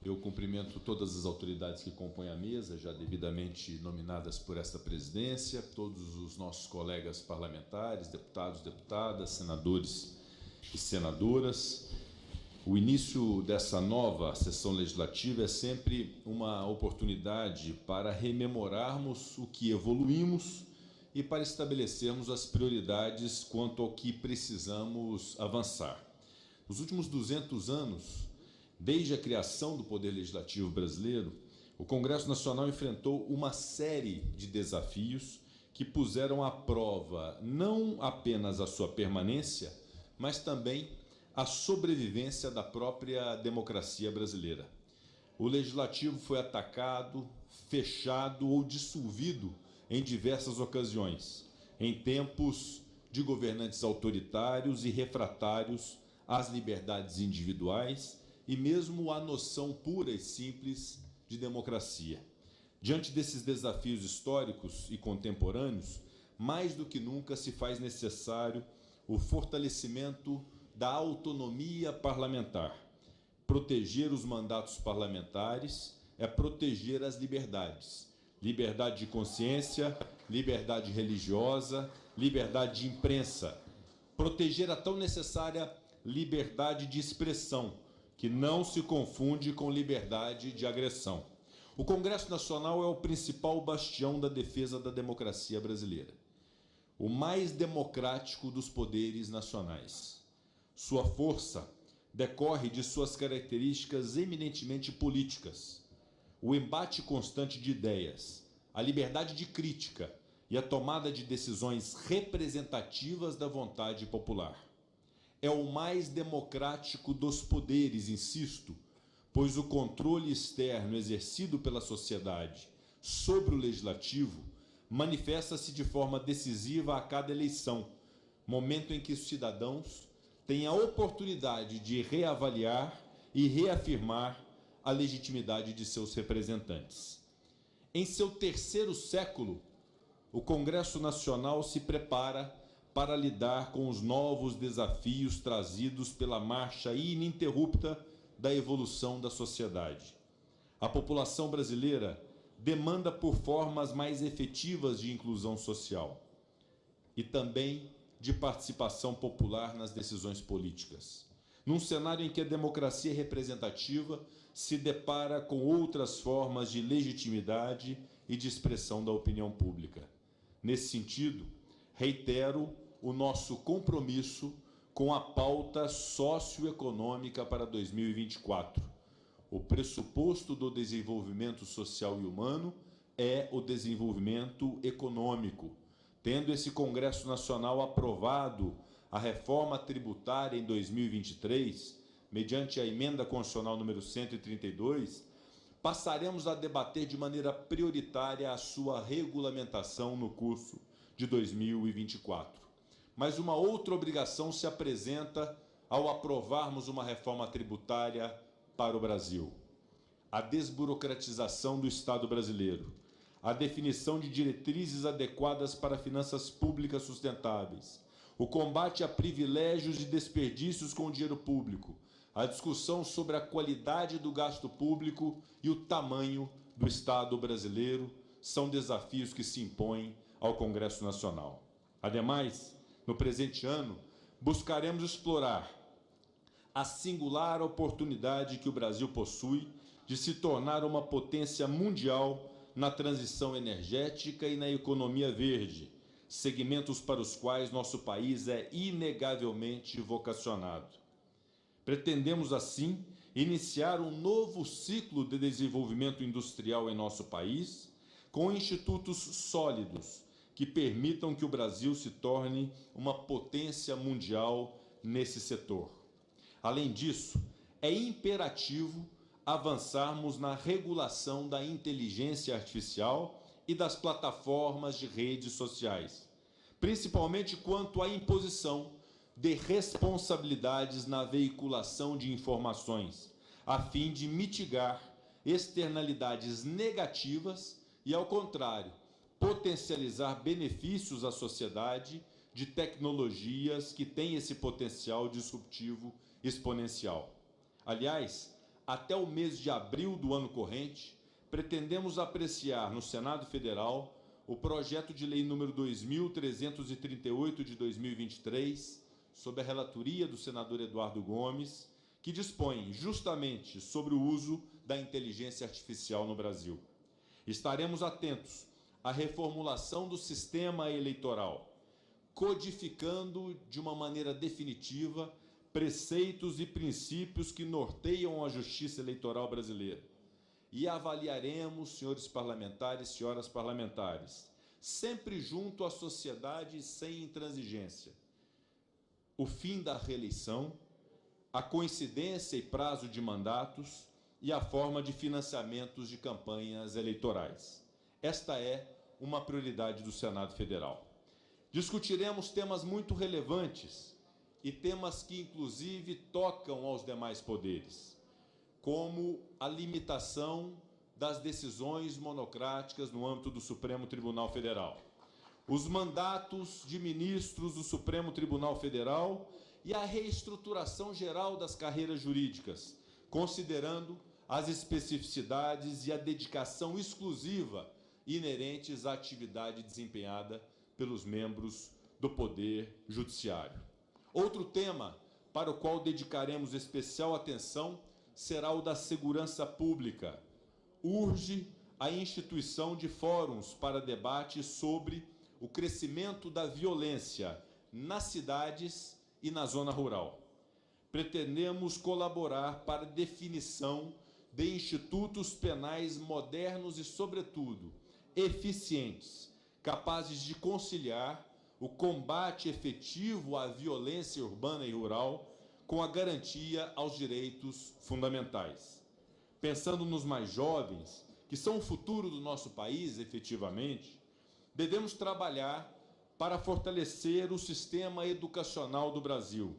Eu cumprimento todas as autoridades que compõem a mesa, já devidamente nominadas por esta presidência, todos os nossos colegas parlamentares, deputados, deputadas, senadores e senadoras. O início dessa nova sessão legislativa é sempre uma oportunidade para rememorarmos o que evoluímos e para estabelecermos as prioridades quanto ao que precisamos avançar. Nos últimos 200 anos, desde a criação do Poder Legislativo brasileiro, o Congresso Nacional enfrentou uma série de desafios que puseram à prova não apenas a sua permanência, mas também a sobrevivência da própria democracia brasileira. O Legislativo foi atacado, fechado ou dissolvido em diversas ocasiões, em tempos de governantes autoritários e refratários às liberdades individuais e mesmo à noção pura e simples de democracia. Diante desses desafios históricos e contemporâneos, mais do que nunca se faz necessário o fortalecimento da autonomia parlamentar. Proteger os mandatos parlamentares é proteger as liberdades. Liberdade de consciência, liberdade religiosa, liberdade de imprensa. Proteger a tão necessária liberdade de expressão, que não se confunde com liberdade de agressão. O Congresso Nacional é o principal bastião da defesa da democracia brasileira, o mais democrático dos poderes nacionais. Sua força decorre de suas características eminentemente políticas, o embate constante de ideias, a liberdade de crítica e a tomada de decisões representativas da vontade popular. É o mais democrático dos poderes, insisto, pois o controle externo exercido pela sociedade sobre o legislativo manifesta-se de forma decisiva a cada eleição, momento em que os cidadãos têm a oportunidade de reavaliar e reafirmar a legitimidade de seus representantes. Em seu terceiro século, o Congresso Nacional se prepara para lidar com os novos desafios trazidos pela marcha ininterrupta da evolução da sociedade. A população brasileira demanda por formas mais efetivas de inclusão social e também de participação popular nas decisões políticas. Num cenário em que a democracia representativa se depara com outras formas de legitimidade e de expressão da opinião pública. Nesse sentido, reitero o nosso compromisso com a pauta socioeconômica para 2024. O pressuposto do desenvolvimento social e humano é o desenvolvimento econômico. Tendo esse Congresso Nacional aprovado a reforma tributária em 2023, mediante a emenda constitucional número 132, passaremos a debater de maneira prioritária a sua regulamentação no curso de 2024. Mas uma outra obrigação se apresenta ao aprovarmos uma reforma tributária para o Brasil: a desburocratização do Estado brasileiro, a definição de diretrizes adequadas para finanças públicas sustentáveis, o combate a privilégios e desperdícios com o dinheiro público, a discussão sobre a qualidade do gasto público e o tamanho do Estado brasileiro são desafios que se impõem ao Congresso Nacional. Ademais, no presente ano, buscaremos explorar a singular oportunidade que o Brasil possui de se tornar uma potência mundial na transição energética e na economia verde, segmentos para os quais nosso país é inegavelmente vocacionado. Pretendemos, assim, iniciar um novo ciclo de desenvolvimento industrial em nosso país, com institutos sólidos que permitam que o Brasil se torne uma potência mundial nesse setor. Além disso, é imperativo avançarmos na regulação da inteligência artificial e das plataformas de redes sociais, principalmente quanto à imposição de responsabilidades na veiculação de informações, a fim de mitigar externalidades negativas e, ao contrário, potencializar benefícios à sociedade de tecnologias que têm esse potencial disruptivo exponencial. Aliás, até o mês de abril do ano corrente, pretendemos apreciar no Senado Federal o projeto de lei número 2.338 de 2023, sob a relatoria do senador Eduardo Gomes, que dispõe justamente sobre o uso da inteligência artificial no Brasil. Estaremos atentos à reformulação do sistema eleitoral, codificando de uma maneira definitiva preceitos e princípios que norteiam a justiça eleitoral brasileira. E avaliaremos, senhores parlamentares, senhoras parlamentares, sempre junto à sociedade sem intransigência, o fim da reeleição, a coincidência e prazo de mandatos e a forma de financiamentos de campanhas eleitorais. Esta é uma prioridade do Senado Federal. Discutiremos temas muito relevantes e temas que, inclusive, tocam aos demais poderes, como a limitação das decisões monocráticas no âmbito do Supremo Tribunal Federal, os mandatos de ministros do Supremo Tribunal Federal e a reestruturação geral das carreiras jurídicas, considerando as especificidades e a dedicação exclusiva inerentes à atividade desempenhada pelos membros do Poder Judiciário. Outro tema para o qual dedicaremos especial atenção será o da segurança pública. Urge a instituição de fóruns para debate sobre o crescimento da violência nas cidades e na zona rural. Pretendemos colaborar para a definição de institutos penais modernos e, sobretudo, eficientes, capazes de conciliar o combate efetivo à violência urbana e rural com a garantia aos direitos fundamentais. Pensando nos mais jovens, que são o futuro do nosso país, efetivamente, devemos trabalhar para fortalecer o sistema educacional do Brasil.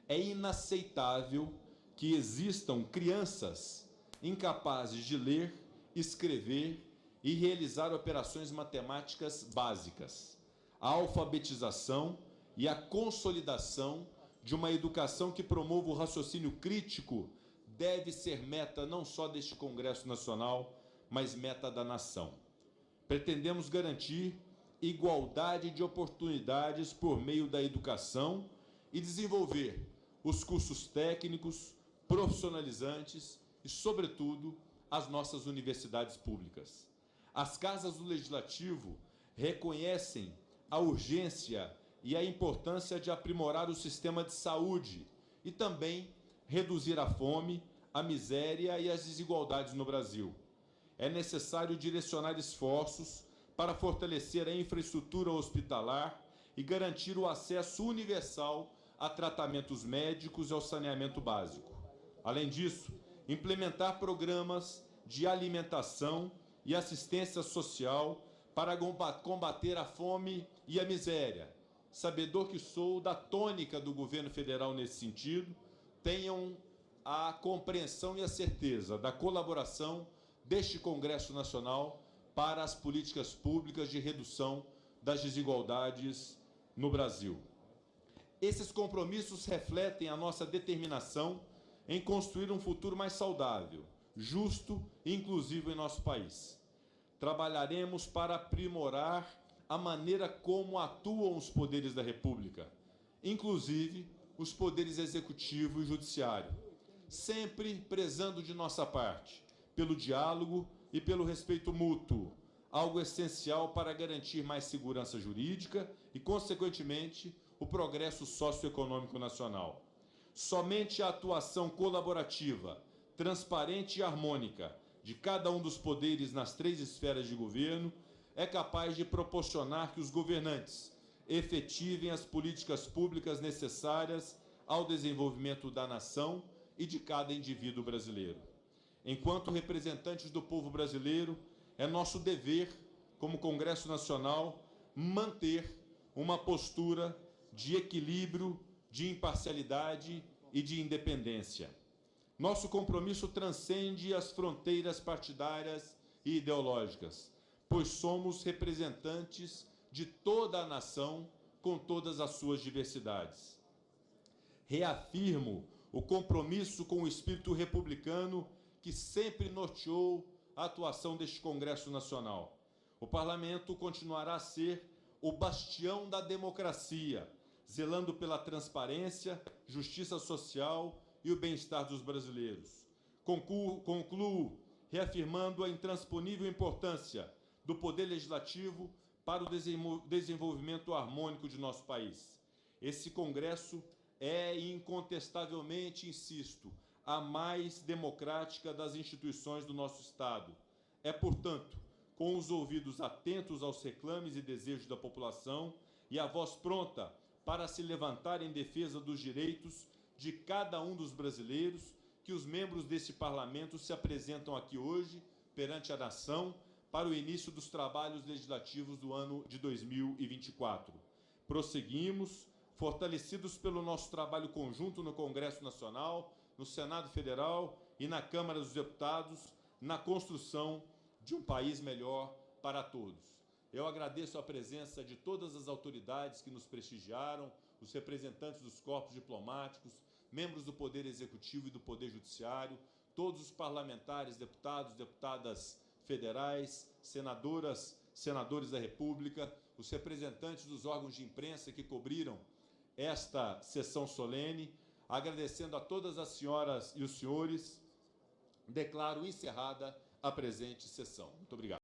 É inaceitável que existam crianças incapazes de ler, escrever e realizar operações matemáticas básicas. A alfabetização e a consolidação de uma educação que promova o raciocínio crítico deve ser meta não só deste Congresso Nacional, mas meta da nação. Pretendemos garantir igualdade de oportunidades por meio da educação e desenvolver os cursos técnicos, profissionalizantes e, sobretudo, as nossas universidades públicas. As casas do Legislativo reconhecem a urgência e a importância de aprimorar o sistema de saúde e também reduzir a fome, a miséria e as desigualdades no Brasil. É necessário direcionar esforços para fortalecer a infraestrutura hospitalar e garantir o acesso universal a tratamentos médicos e ao saneamento básico. Além disso, implementar programas de alimentação e assistência social para combater a fome e a miséria. Sabedor que sou da tônica do governo federal nesse sentido, tenham a compreensão e a certeza da colaboração deste Congresso Nacional para as políticas públicas de redução das desigualdades no Brasil. Esses compromissos refletem a nossa determinação em construir um futuro mais saudável, justo e inclusivo em nosso país. Trabalharemos para aprimorar a maneira como atuam os poderes da República, inclusive os poderes executivo e judiciário, sempre prezando de nossa parte pelo diálogo e pelo respeito mútuo, algo essencial para garantir mais segurança jurídica e, consequentemente, o progresso socioeconômico nacional. Somente a atuação colaborativa, transparente e harmônica de cada um dos poderes nas 3 esferas de governo é capaz de proporcionar que os governantes efetivem as políticas públicas necessárias ao desenvolvimento da nação e de cada indivíduo brasileiro. Enquanto representantes do povo brasileiro, é nosso dever, como Congresso Nacional, manter uma postura de equilíbrio, de imparcialidade e de independência. Nosso compromisso transcende as fronteiras partidárias e ideológicas, pois somos representantes de toda a nação com todas as suas diversidades. Reafirmo o compromisso com o espírito republicano que sempre norteou a atuação deste Congresso Nacional. O Parlamento continuará a ser o bastião da democracia, zelando pela transparência, justiça social e o bem-estar dos brasileiros. Concluo reafirmando a intransponível importância do Poder Legislativo para o desenvolvimento harmônico de nosso país. Esse Congresso é, incontestavelmente, insisto, a mais democrática das instituições do nosso Estado. É, portanto, com os ouvidos atentos aos reclames e desejos da população e a voz pronta para se levantar em defesa dos direitos de cada um dos brasileiros, que os membros desse Parlamento se apresentam aqui hoje, perante a nação, para o início dos trabalhos legislativos do ano de 2024. Prosseguimos, fortalecidos pelo nosso trabalho conjunto no Congresso Nacional, no Senado Federal e na Câmara dos Deputados, na construção de um país melhor para todos. Eu agradeço a presença de todas as autoridades que nos prestigiaram, os representantes dos corpos diplomáticos, membros do Poder Executivo e do Poder Judiciário, todos os parlamentares, deputados, deputadas federais, senadoras, senadores da República, os representantes dos órgãos de imprensa que cobriram esta sessão solene. Agradecendo a todas as senhoras e os senhores, declaro encerrada a presente sessão. Muito obrigado.